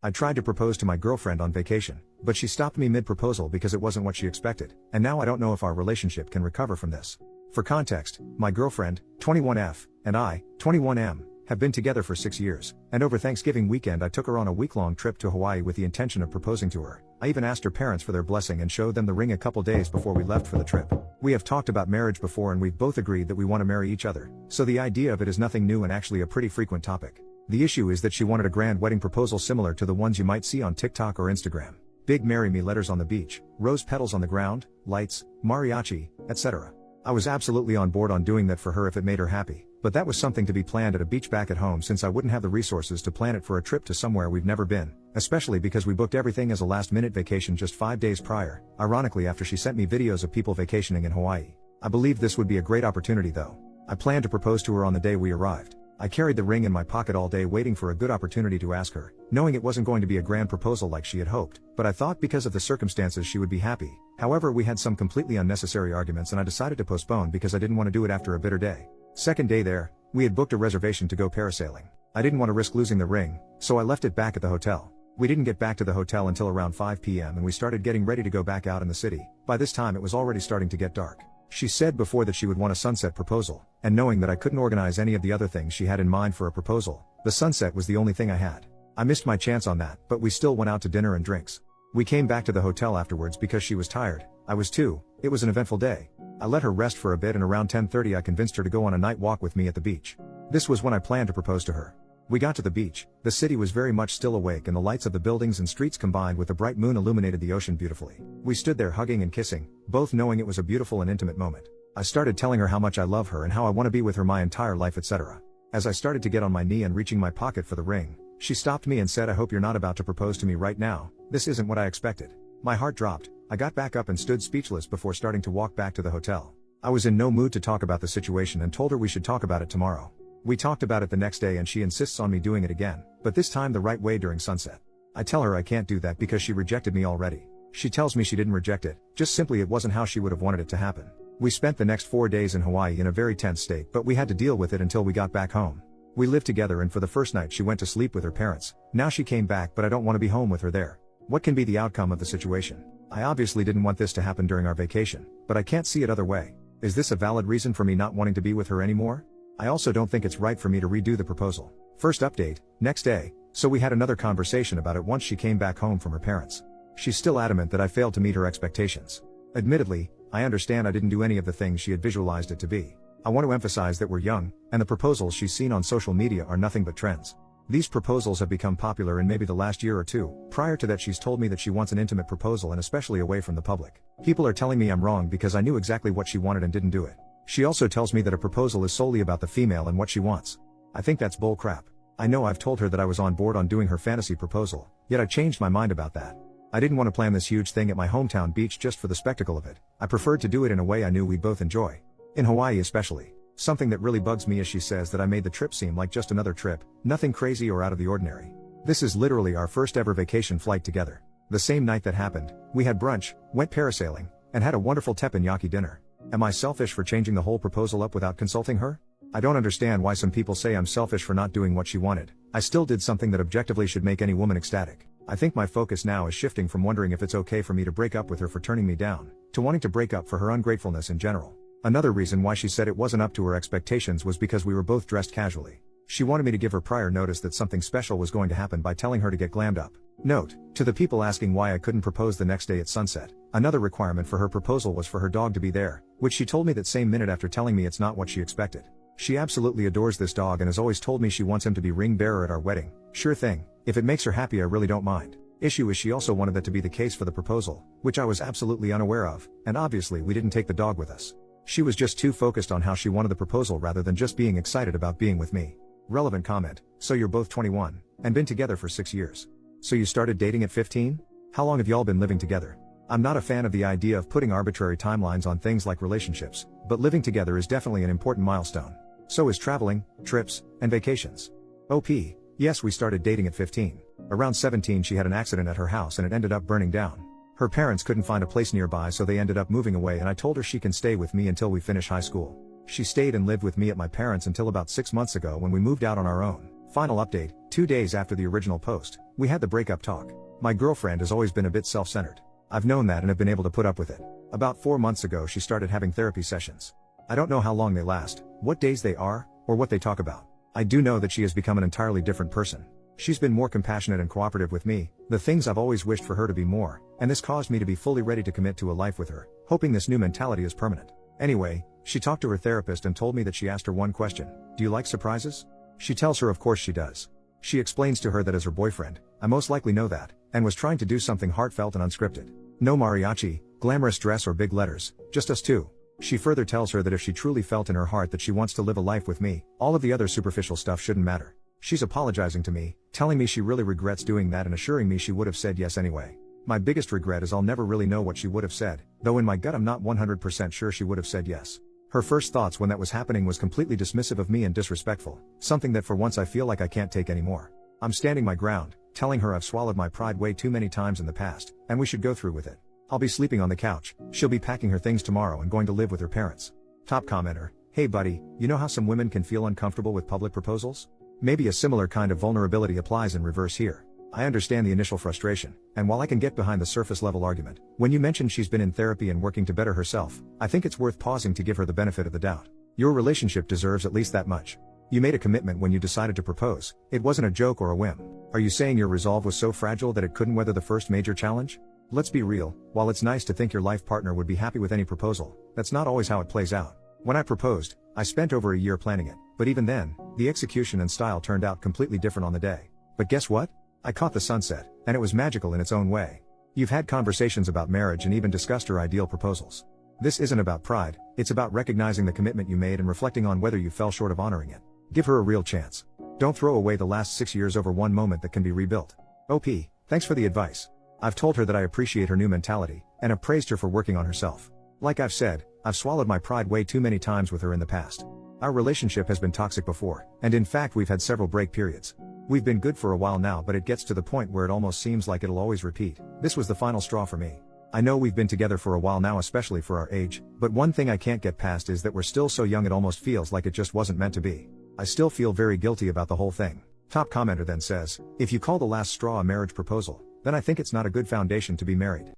I tried to propose to my girlfriend on vacation, but she stopped me mid-proposal because it wasn't what she expected, and now I don't know if our relationship can recover from this. For context, my girlfriend, 21F, and I, 21M, have been together for 6 years, and over Thanksgiving weekend I took her on a week-long trip to Hawaii with the intention of proposing to her. I even asked her parents for their blessing and showed them the ring a couple days before we left for the trip. We have talked about marriage before and we've both agreed that we want to marry each other, so the idea of it is nothing new and actually a pretty frequent topic. The issue is that she wanted a grand wedding proposal similar to the ones you might see on TikTok or Instagram. Big marry me letters on the beach, rose petals on the ground, lights, mariachi, etc. I was absolutely on board on doing that for her if it made her happy, but that was something to be planned at a beach back at home since I wouldn't have the resources to plan it for a trip to somewhere we've never been, especially because we booked everything as a last-minute vacation just 5 days prior, ironically after she sent me videos of people vacationing in Hawaii. I believed this would be a great opportunity though. I planned to propose to her on the day we arrived. I carried the ring in my pocket all day waiting for a good opportunity to ask her, knowing it wasn't going to be a grand proposal like she had hoped, but I thought because of the circumstances she would be happy. However, we had some completely unnecessary arguments and I decided to postpone because I didn't want to do it after a bitter day. Second day there, we had booked a reservation to go parasailing. I didn't want to risk losing the ring, so I left it back at the hotel. We didn't get back to the hotel until around 5 p.m. and we started getting ready to go back out in the city. By this time it was already starting to get dark. She said before that she would want a sunset proposal, and knowing that I couldn't organize any of the other things she had in mind for a proposal, the sunset was the only thing I had. I missed my chance on that, but we still went out to dinner and drinks. We came back to the hotel afterwards because she was tired. I was too. It was an eventful day. I let her rest for a bit and around 10:30 I convinced her to go on a night walk with me at the beach. This was when I planned to propose to her. We got to the beach, the city was very much still awake and the lights of the buildings and streets combined with the bright moon illuminated the ocean beautifully. We stood there hugging and kissing, both knowing it was a beautiful and intimate moment. I started telling her how much I love her and how I want to be with her my entire life, etc. As I started to get on my knee and reaching my pocket for the ring, she stopped me and said, "I hope you're not about to propose to me right now. This isn't what I expected." My heart dropped. I got back up and stood speechless before starting to walk back to the hotel. I was in no mood to talk about the situation and told her we should talk about it tomorrow. We talked about it the next day and she insists on me doing it again, but this time the right way during sunset. I tell her I can't do that because she rejected me already. She tells me she didn't reject it, just simply it wasn't how she would have wanted it to happen. We spent the next 4 days in Hawaii in a very tense state, but we had to deal with it until we got back home. We lived together and for the first night she went to sleep with her parents. Now she came back but I don't want to be home with her there. What can be the outcome of the situation? I obviously didn't want this to happen during our vacation, but I can't see it other way. Is this a valid reason for me not wanting to be with her anymore? I also don't think it's right for me to redo the proposal. First update, next day, so we had another conversation about it once she came back home from her parents. She's still adamant that I failed to meet her expectations. Admittedly, I understand I didn't do any of the things she had visualized it to be. I want to emphasize that we're young, and the proposals she's seen on social media are nothing but trends. These proposals have become popular in maybe the last year or two. Prior to that she's told me that she wants an intimate proposal and especially away from the public. People are telling me I'm wrong because I knew exactly what she wanted and didn't do it. She also tells me that a proposal is solely about the female and what she wants. I think that's bull crap. I know I've told her that I was on board on doing her fantasy proposal, yet I changed my mind about that. I didn't want to plan this huge thing at my hometown beach just for the spectacle of it. I preferred to do it in a way I knew we'd both enjoy. In Hawaii especially. Something that really bugs me is she says that I made the trip seem like just another trip, nothing crazy or out of the ordinary. This is literally our first ever vacation flight together. The same night that happened, we had brunch, went parasailing, and had a wonderful teppanyaki dinner. Am I selfish for changing the whole proposal up without consulting her? I don't understand why some people say I'm selfish for not doing what she wanted. I still did something that objectively should make any woman ecstatic. I think my focus now is shifting from wondering if it's okay for me to break up with her for turning me down, to wanting to break up for her ungratefulness in general. Another reason why she said it wasn't up to her expectations was because we were both dressed casually. She wanted me to give her prior notice that something special was going to happen by telling her to get glammed up. Note, to the people asking why I couldn't propose the next day at sunset, another requirement for her proposal was for her dog to be there, which she told me that same minute after telling me it's not what she expected. She absolutely adores this dog and has always told me she wants him to be ring bearer at our wedding. Sure thing, if it makes her happy I really don't mind. Issue is she also wanted that to be the case for the proposal, which I was absolutely unaware of, and obviously we didn't take the dog with us. She was just too focused on how she wanted the proposal rather than just being excited about being with me. Relevant comment, so you're both 21, and been together for 6 years. So you started dating at 15? How long have y'all been living together? I'm not a fan of the idea of putting arbitrary timelines on things like relationships, but living together is definitely an important milestone. So is traveling, trips, and vacations. OP, yes, we started dating at 15. Around 17 she had an accident at her house and it ended up burning down. Her parents couldn't find a place nearby so they ended up moving away and I told her she can stay with me until we finish high school. She stayed and lived with me at my parents' until about 6 months ago when we moved out on our own. Final update, 2 days after the original post, we had the breakup talk. My girlfriend has always been a bit self-centered. I've known that and have been able to put up with it. About 4 months ago she started having therapy sessions. I don't know how long they last, what days they are, or what they talk about. I do know that she has become an entirely different person. She's been more compassionate and cooperative with me, the things I've always wished for her to be more, and this caused me to be fully ready to commit to a life with her, hoping this new mentality is permanent. Anyway, she talked to her therapist and told me that she asked her one question: do you like surprises? She tells her of course she does. She explains to her that as her boyfriend, I most likely know that, and was trying to do something heartfelt and unscripted. No mariachi, glamorous dress or big letters, just us two. She further tells her that if she truly felt in her heart that she wants to live a life with me, all of the other superficial stuff shouldn't matter. She's apologizing to me, telling me she really regrets doing that and assuring me she would have said yes anyway. My biggest regret is I'll never really know what she would have said, though in my gut I'm not 100% sure she would have said yes. Her first thoughts when that was happening was completely dismissive of me and disrespectful, something that for once I feel like I can't take anymore. I'm standing my ground, telling her I've swallowed my pride way too many times in the past, and we should go through with it. I'll be sleeping on the couch, she'll be packing her things tomorrow and going to live with her parents. Top commenter: hey buddy, you know how some women can feel uncomfortable with public proposals? Maybe a similar kind of vulnerability applies in reverse here. I understand the initial frustration, and while I can get behind the surface level argument, when you mentioned she's been in therapy and working to better herself, I think it's worth pausing to give her the benefit of the doubt. Your relationship deserves at least that much. You made a commitment when you decided to propose, it wasn't a joke or a whim. Are you saying your resolve was so fragile that it couldn't weather the first major challenge? Let's be real, while it's nice to think your life partner would be happy with any proposal, that's not always how it plays out. When I proposed, I spent over a year planning it, but even then, the execution and style turned out completely different on the day. But guess what? I caught the sunset, and it was magical in its own way. You've had conversations about marriage and even discussed her ideal proposals. This isn't about pride, it's about recognizing the commitment you made and reflecting on whether you fell short of honoring it. Give her a real chance. Don't throw away the last 6 years over one moment that can be rebuilt. OP, thanks for the advice. I've told her that I appreciate her new mentality, and have praised her for working on herself. Like I've said, I've swallowed my pride way too many times with her in the past. Our relationship has been toxic before, and in fact we've had several break periods. We've been good for a while now, but it gets to the point where it almost seems like it'll always repeat. This was the final straw for me. I know we've been together for a while now, especially for our age, but one thing I can't get past is that we're still so young it almost feels like it just wasn't meant to be. I still feel very guilty about the whole thing. Top commenter then says, if you call the last straw a marriage proposal, then I think it's not a good foundation to be married.